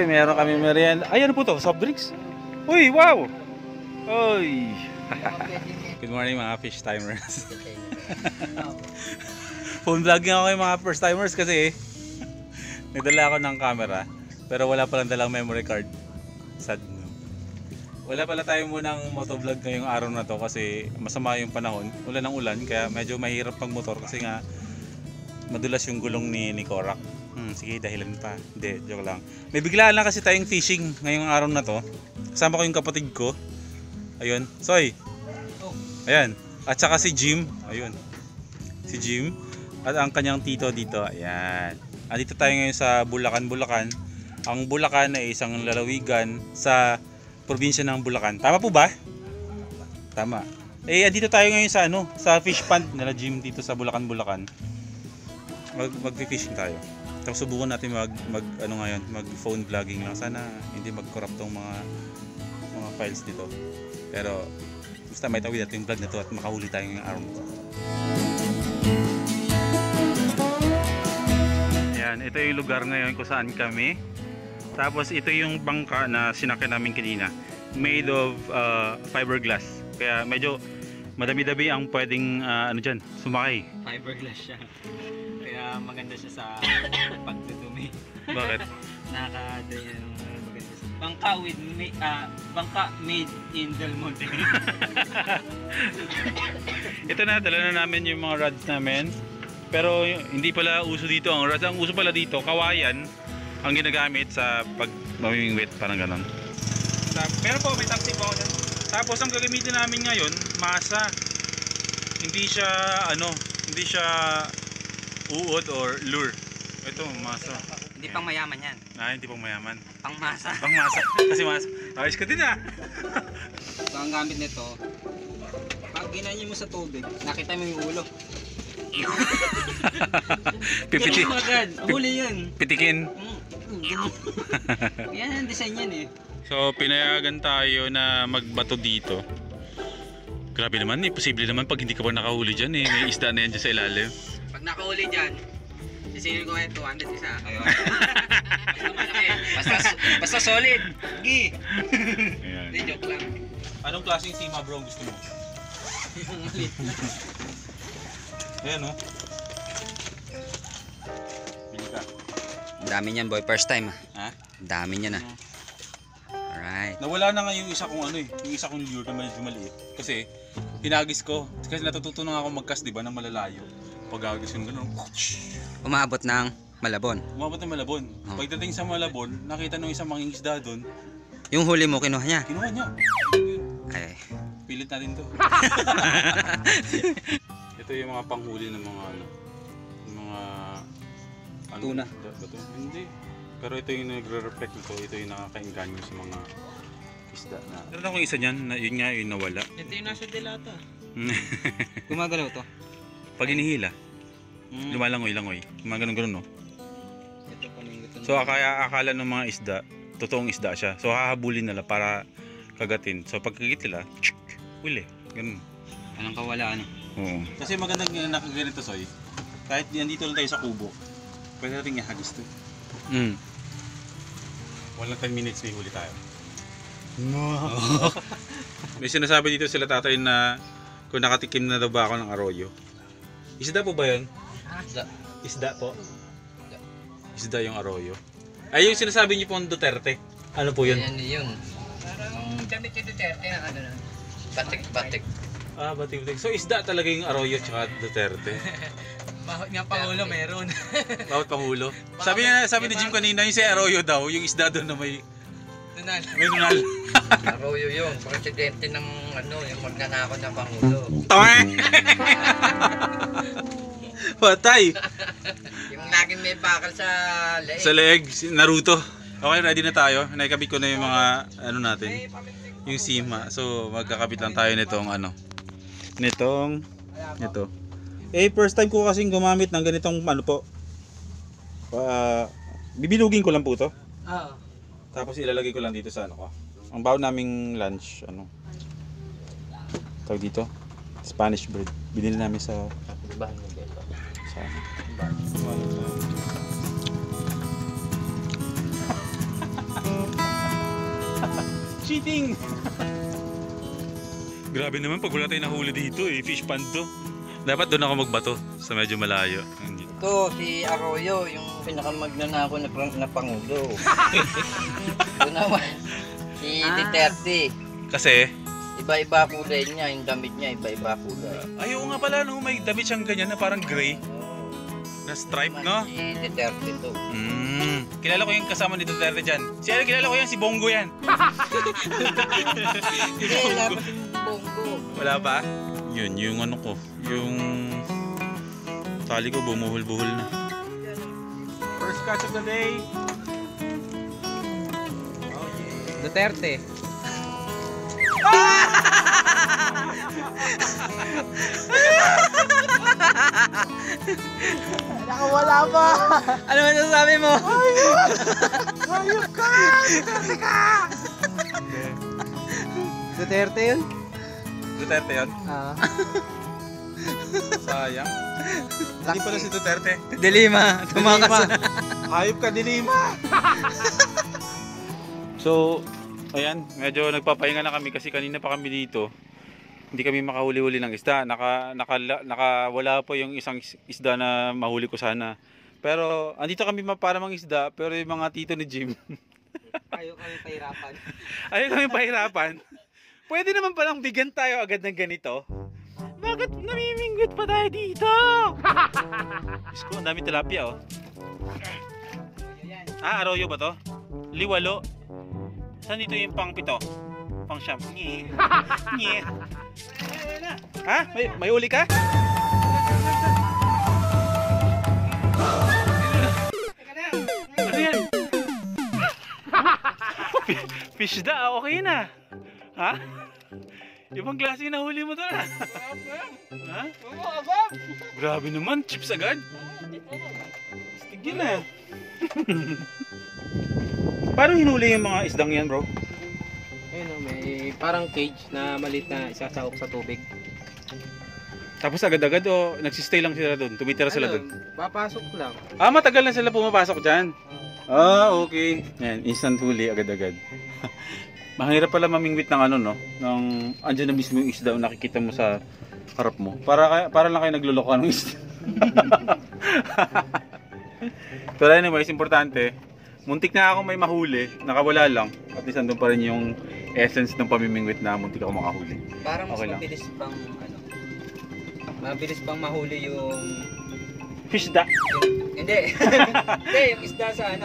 Uy, meron kami merienda. Ay, ano po to? Soft drinks? Uy, wow! Uy! Good morning mga fish timers. Phone vlogging ako yung mga first timers kasi nagdala ako ng camera pero wala palang dalang memory card. Sad no. Wala pala tayo munang motovlog ngayong araw na to kasi masama yung panahon. Ulan ng ulan kaya medyo mahirap pag motor kasi nga madulas yung gulong ni Korak. Sige, dahilan pa. Hindi, joke lang. May biglaan lang kasi tayong fishing ngayong araw na to. Kasama ko yung kapatid ko. Ayun, Soy. Ayan. At saka si Jim. Ayun. Si Jim. At ang kanyang tito dito. Ayan. Andito tayo ngayon sa Bulacan, Bulacan. Ang Bulacan ay isang lalawigan sa probinsya ng Bulacan. Tama po ba? Tama. Eh, andito tayo ngayon sa sa fish pond nila Jim dito sa Bulacan, Bulacan. Mag-fishing tayo. Tapos subukan natin mag phone vlogging lang. Sana hindi mag-corrupt tong mga files dito. Pero basta may tawid natin yung vlog na to at makahuli tayo ngayong araw nito. Ayan, ito yung lugar ngayon kung saan kami. Tapos ito yung bangka na sinakyan namin kanina. Made of fiberglass. Kaya medyo madami-dami ang pwedeng dyan, sumakay. Fiberglass siya. Kaya maganda siya sa pagdudumi. Bakit? Nakakadaya ng maganda siya. Bangka made in Del Monte. Ito na, dala na namin yung mga rods namin. Pero hindi pala uso dito ang rods. Ang uso pala dito, kawayan ang ginagamit sa pag mamimingwit, parang ganon. Pero po, may taxi po ako dyan. Tapos ang gagamitin namin ngayon, masa. Hindi siya hindi siya uod or lure. Ito, masa. Hindi pang mayaman yan. Hindi pang mayaman. Pang masa. Pang masa. Kasi masa. Ayos ka din So ang gamit nito, pag ginanyan mo sa tubig, nakita mo yung ulo. Pipiti. Huli yan. Pitikin. Yan ang design yan eh. So pinayagan tayo na magbato dito. Grabe naman posible naman pag hindi ka pa nakahuli dyan may isda na yan dyan sa ilalim. Pag nakahuli dyan, isipin ko ngayon 200 isa. Ayun. Basta solid. Gi. Hindi, joke lang. Anong klaseng sima bro gusto mo? Yung malit. Ayan Bili ka. Dami niyan boy, first time Ha? Dami niyan Alright. Nawala na nga yung isa kong yung isa kong lure na medyo maliit. Kasi hinagis ko. Kasi natututo na ako mag-cast diba ng malalayo. Pag-agis yung gano'n. Umabot ng Malabon. Umabot ng Malabon. Pagdating sa Malabon, nakita nung isang mangingisda doon. Yung huli mo, kinuha niya? Kinuha niya. Ay. Pilit natin to. Ito yung mga panghuli ng mga mga tuna. Hindi. Pero ito yung nagre-reflect nito. Ito yung nakakainganyo sa mga isda na. Meron akong isa niyan, yun nga yung nawala. Ito yung nasa delata. Gumagalaw to? Pag inihila, lumalangoy-langoy. Mga ganun-ganun, no? So akala ng mga isda, totoong isda siya. So hahabulin nila para kagatin. So pagkagit nila, huli. Ganun. Anong kawala Oo. Kasi magandang nakaganito, Soy. Kahit nandito lang tayo sa kubo, pwede natin ihagis to. Walang 10 minutes may huli tayo. May sinasabi dito sila tatay na kung nakatikim na daw ba ako ng arroyo. Isda po ba yun? Isda po? Isda yung arroyo. Ay, yung sinasabi niyo po ng Duterte. Ano po yun? Yan yun. Parang damit yung Duterte na batik. Batik. So isda talaga yung arroyo tsaka Duterte. Bakit nga Pangulo meron? Bakit Pangulo? Sabi ni Jim kanina yung si arroyo daw, yung isda doon na may nunal. Arroyo yun, presidente ng yung magnanakaw na Pangulo. Patay! Yung laging may bakal sa leeg. Sa leeg, Naruto. Okay, ready na tayo. Naikabit ko na yung mga natin. Yung sima. So magkakabit lang tayo nitong ito. First time ko kasing gumamit ng ganitong po. Bibilugin ko lang po to. Oo. Tapos ilalagay ko lang dito sa ko. Ang baon naming lunch, tawag dito, Spanish bread. Binili namin sa bahay ng Beto. cheating! Grabe naman pag wala tayong nahuli dito eh. Fish pond to. Dapat doon ako magbato sa medyo malayo. Ito, si Arroyo, yung pinakamagnanako na Pangulo. Ito naman, si Duterte. Kasi? Iba-iba kulay niya, yung damit niya, iba-iba kulay. Ay, oo nga pala, no? May damit siyang ganyan na parang gray. Na stripe, no? Si Duterte to. Kilala ko yung kasama ni Duterte dyan. Kilala ko yan, si Bongo yan. Hindi, wala pa si Bongo. Wala pa? Yun, yung ano ko. Yung tali ko bumuhol-buhol na. First catch of the day. Oh yeah. Duterte. Nakawala pa! Ano man sasabi mo? Hayop ka! Duterte ka! Duterte yun? Duterte yun? Sayang. Hindi pala si Duterte. Dilima. Tumakas. Hayop ka, Dilima! So, ayan, medyo nagpapahinga na kami kasi kanina pa kami dito. Hindi kami makahuli-huli ng isda. Nakawala po yung isang isda na mahuli ko sana. Pero andito kami para mang isda, pero yung mga tito ni Jim. Ayaw kami pahirapan. Ayaw kami pahirapan. Pwede naman palang bigyan tayo agad ng ganito. Bakit namimingwit pa tayo dito? Diyos ko, ang dami tilapia oh. Arroyo ba to? Liwalo. Saan dito yung pang pito? Pang siyam. Nye. Nye. Ha? May uli ka? Ano yan? Fish da, okay na. Ha? Ibang klase na huli mo to na. Ha? Grabe naman, chips agad. Stigil na. Paano hinuli yung mga isdang yan, bro? Ayun o, may parang cage na maliit na isasawok sa tubig. Tapos agad-agad o nagsistay lang sila doon? Tumitira sila doon? Papasok lang. Matagal na sila pumapasok dyan. Okay. Yan, instant huli agad-agad. Mahirap pala mamingwit ng ano, no? Ng andyan na mismo yung isda o nakikita mo sa harap mo. Para lang kayo nagluloko ng isda. Pero anyways, importante. Muntik na ako may mahuli, nakawala lang. At least nandun pa rin yung essence ng pamimingwit na muntik ako makahuli. Parang mas Okay lang. mabilis pang mabilis pang mahuli yung Fishda. hindi. Hindi, yung isda sa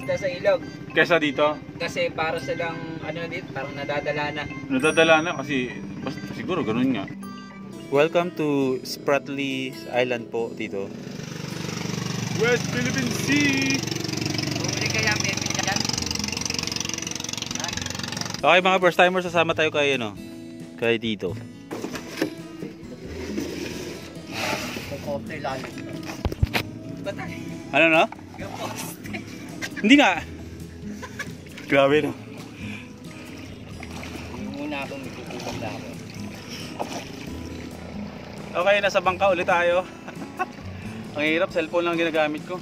isda sa ilog. Kesa dito, Kasi para silang dito, parang nadadala na. nadadala na kasi basta, siguro ganun nga. Welcome to Spratly Island po dito. West Philippine Sea! Bumili kaya may yan. Okay mga first timers, sasama tayo kay kay Tito. Kokote lang. Batay. Ano no? Hindi nga. Grabe no. Yung muna akong ikukulang na ako. Okay, nasa bangka ulit tayo. Ang hirap, cellphone lang ginagamit ko.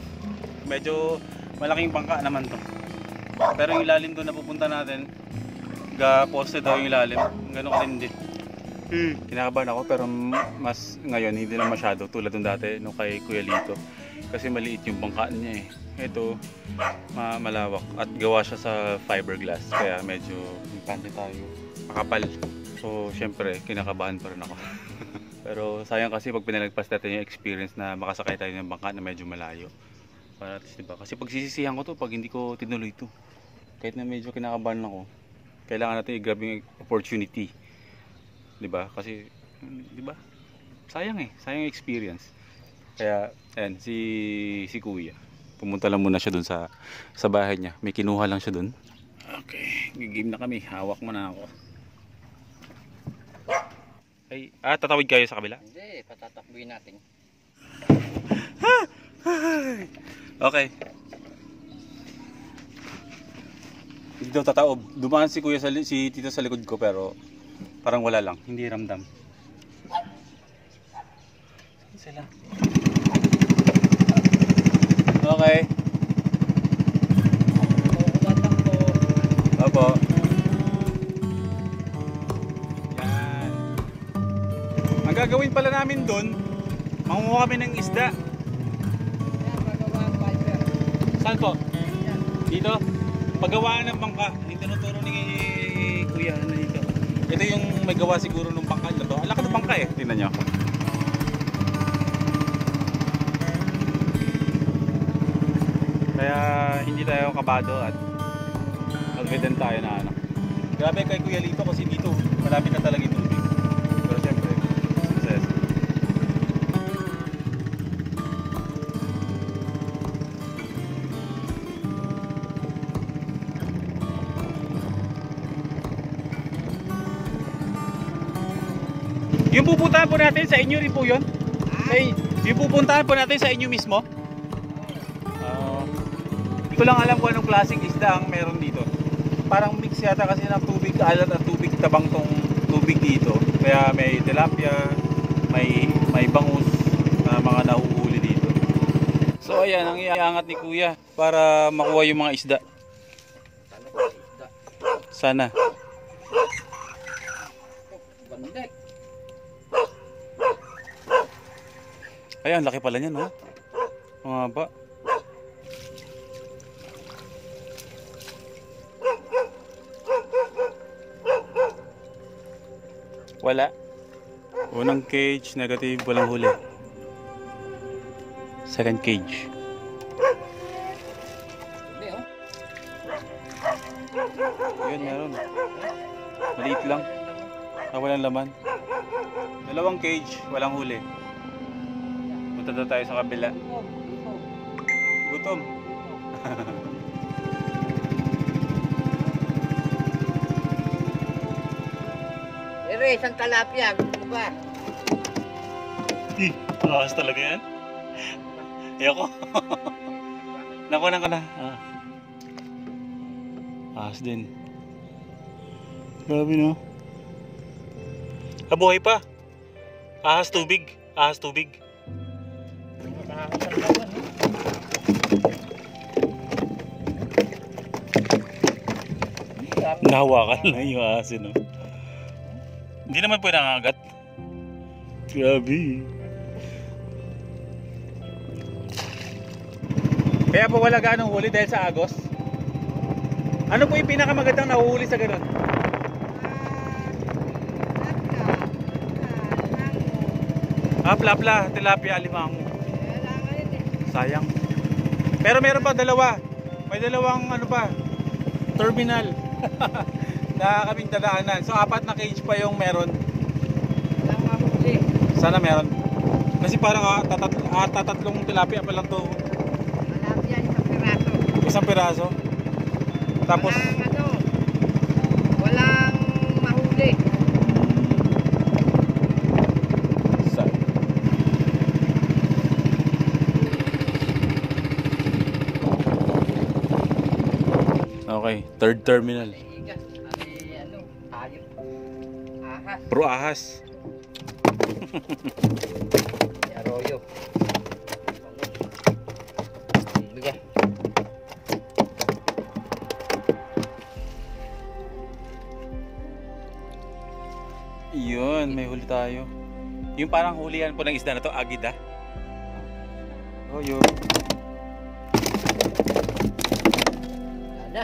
Medyo malaking bangka naman to. Pero yung ilalim doon na pupunta natin, poste daw yung ilalim. Ganun katindi. Kinakabahan ako pero mas ngayon hindi na masyado tulad ng dati nung kay Kuya Lito. Kasi maliit yung bangka niya eh. Ito, malawak at gawa siya sa fiberglass kaya medyo impante tayo. Makapal. So syempre kinakabahan pa rin ako. Pero sayang kasi pag pinalagpas natin yung experience na makasakay tayo ng bangka na medyo malayo. Para at least, diba? Kasi pagsisisihan ko to pag hindi ko tinuloy to. Kahit na medyo kinakabahan ako, kailangan natin i-grab yung opportunity. Diba? Kasi, diba? Sayang sayang experience. Kaya, ayan, si Kuya. Pumunta lang muna siya dun sa bahay niya. May kinuha lang siya dun. Okay, gigame na kami. Hawak mo na ako. Ay, tatawid kayo sa kabila? Hindi, patatakbuhin natin. Okay. Hindi daw tataob. Dumaan si Kuya si Tito sa likod ko pero parang wala lang, hindi ramdam. Sila. Okay. Opo. gagawin pala namin doon, mangunguha kami ng isda. Saan po? Dito? Paggawaan ng bangka. Yung tinuturo ni Kuya na dito. Ito yung may gawa siguro ng bangka na to. Alak ng bangka eh. Tingnan nyo. Kaya hindi tayo kabado at confident tayo na ano. Grabe kay Kuya Lito kasi dito malapit na talaga yung tubig. Pero syempre, success. Yung pupuntahan po natin sa inyo rin po yun? Yung pupuntahan po natin sa inyo mismo? Hindi ko lang alam kung anong klaseng isda ang meron dito. Parang mix yata kasi ng tubig alat at tubig tabang tong tubig dito. Kaya may tilapia, may bangus na mga nahuhuli dito. So ayan, ang iangat ni Kuya para makuha yung mga isda. Sana. Bandek. Ayan, laki pala niyan, no? Mga haba. Wala. Unang cage, negative, walang huli. Second cage. Hindi, oh. Yun, meron. Maliit lang. Walang laman. Dalawang cage, walang huli. Punta daw tayo sa kabila. Gutom. Ere, isang talapia. Gusto mo ba? Akas talaga yan. Ayoko. Nakuha ko na. Akas din. Grabe no. Buhay pa. Ahas tubig. Ahas tubig. Nahawakan lang yung ahas no. Hindi naman pwede nangagat. Grabe. Kaya po wala ganong huli dahil sa agos? Ano po yung pinakamagandang nahuhuli sa ganun? Plapla, tilapia, alimango. Sayang. Pero meron pa dalawa. May dalawang ano pa, terminal na kaming dadaanan. So 4 na cage pa yung meron. Sana meron. Kasi parang tatlong tilapia pa lang to. Talapia, isang piraso. Isang piraso. Tapos Walang mahuli. Okay, third terminal. Hayop. Ahas. Pro ahas. Arroyo. Bigay. Yun, may huli tayo. Yung parang hulihan po ng isda na to, agida. Oh, yun. Ada.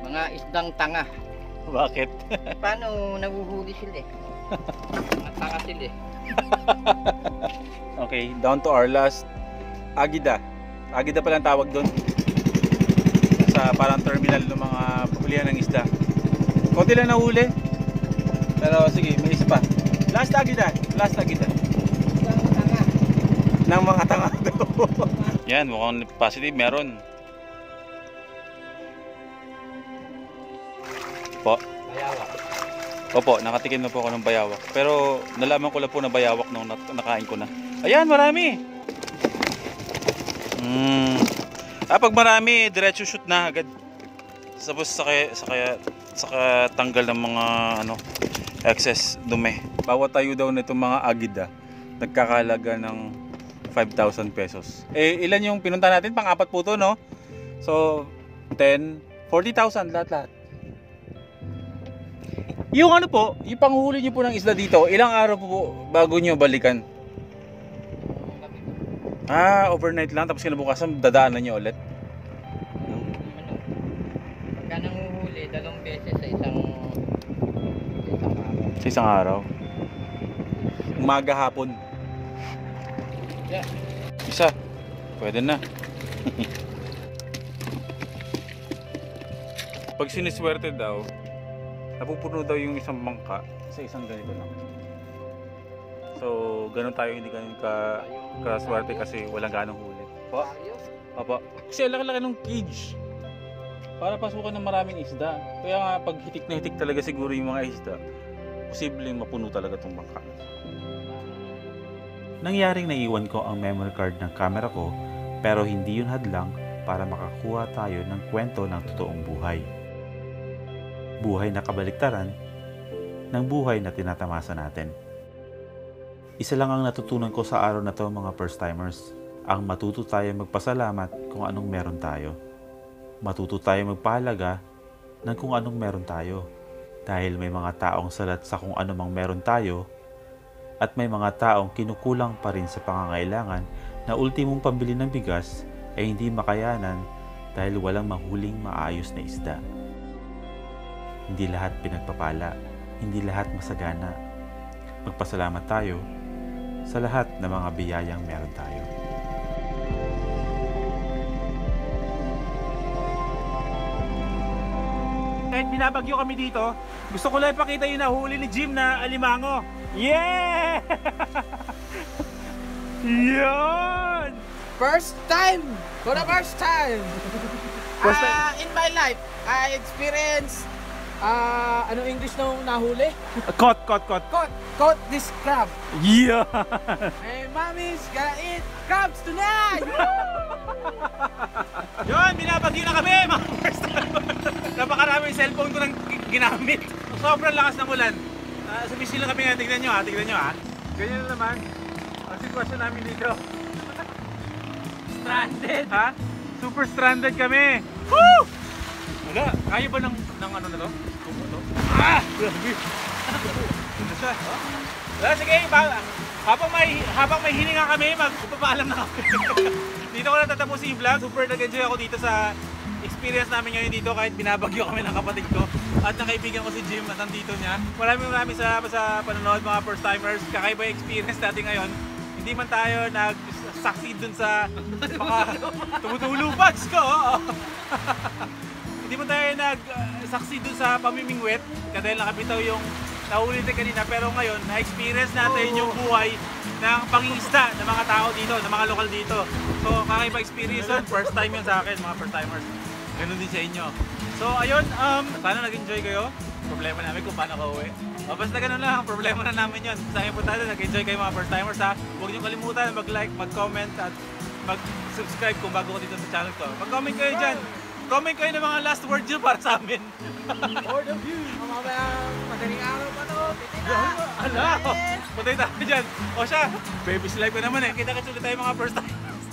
Mga isdang tanga. Bakit? Paano nahuhuli sila eh? Mga tanga sila eh. Okay, down to our last agida. Agida pa lang tawag doon. Sa parang terminal ng mga hulihan ng isda. Konti lang nahuli. Pero sige, may isa pa. Last agida. Last agida. Isdang tanga. Ng mga tanga daw. Yan, mukhang positive meron. Po. Bayawak. Opo, nakatikim na po ako ng bayawak. Pero nalaman ko lang po na bayawak nung nakain ko na. Ayan, marami. Pag marami, diretso shoot na agad. Tapos saka tanggal ng mga ano, excess dumi. Bawat tayo daw nitong mga agida, nagkakalaga ng 5,000 pesos. Eh, ilan yung pinunta natin? Pang-4 po to, no? So, 10, 40,000 lahat-lahat. Yung ano po, yung panghuli niyo po ng isda dito, ilang araw po bago niyo balikan? Ah, overnight lang tapos kinabukasan dadaanan niyo ulit. Pagka nanguhuli, 2 beses sa isang araw. Sa isang araw. Umaga hapon. Yeah. Isa. Pwede na. Pag siniswerte daw, napupuno daw yung isang bangka sa isang ganito lang. So, ganun tayo, hindi ganun kaswerte kasi walang ganong huli. Po? Papa. Kasi ang laki-laki ng cage. Para pasukan ng maraming isda. Kaya nga, pag hitik na hitik talaga siguro yung mga isda, posibleng mapuno talaga itong bangka. Nangyaring naiwan ko ang memory card ng camera ko pero hindi yun hadlang para makakuha tayo ng kwento ng totoong buhay. Buhay na kabaliktaran ng buhay na tinatamasa natin. Isa lang ang natutunan ko sa araw na to mga first timers. Ang matuto tayo magpasalamat kung anong meron tayo. Matuto tayo magpahalaga ng kung anong meron tayo. Dahil may mga taong salat sa kung ano mang meron tayo at may mga taong kinukulang pa rin sa pangangailangan na ultimong pambili ng bigas ay hindi makayanan dahil walang mahuling maayos na isda. Hindi lahat pinagpapala, hindi lahat masagana. Magpasalamat tayo sa lahat ng mga biyayang meron tayo. Kahit binabagyo kami dito, gusto ko lang ipakita yung nahuli ni Jim na alimango. Yeah! Yun! First time! For the first time! In my life, I experienced ano English nung nahuli? Caught. Caught this crab. Yeah! Hey, mommy's gonna eat crabs tonight! Yun, binabagyo na kami mga first time. Napakaraming cellphone ko nang ginamit. Sobrang lakas ng ulan. Sumisil lang kami nga, tignan nyo ha. Ganyan na naman ang sitwasyon namin dito. Stranded! Ha? Super stranded kami. Woo! Wala, kaya ba ng ano na to? Kumo to? Ah! Grabe! Ano siya? Wala, sige, habang may hininga kami, magpapaalam na kami. Dito ko na tatapusin yung vlog. Super nag-enjoy ako dito sa experience namin ngayon dito kahit binabagyo kami ng kapatid ko at ng kaibigan ko si Jim at nandito niya. Maraming salamat sa panonood mga first timers. Kakaiba yung experience natin ngayon. Hindi man tayo nag-succeed dun sa mga tumutulupads ko. Hindi man tayo nag-succeed dun sa pamimingwit dahil nakabitaw yung nahuli natin kanina. Pero ngayon, na-experience natin yung buhay ng pangingisda ng mga tao dito, ng mga lokal dito. So, kakaiba experience yun. First time yun sa akin, mga first timers. Ganun din sa inyo. So, ayun, sana nag-enjoy kayo. Problema namin kung paano ka uwi. Basta ganun lang, problema na namin yun. Sa importante, nag-enjoy kayo mga first timers ha. Huwag niyo kalimutan mag-like, mag-comment at mag-subscribe kung bago ko dito sa channel ko. Mag-comment kayo dyan. Comment kayo ng mga last words nyo para sa amin. For the view! Madaling araw pa to! Titina! Ala! Patay tayo dyan. O siya, baby's life ko naman eh. Kita-kits ulit tayo mga first timers.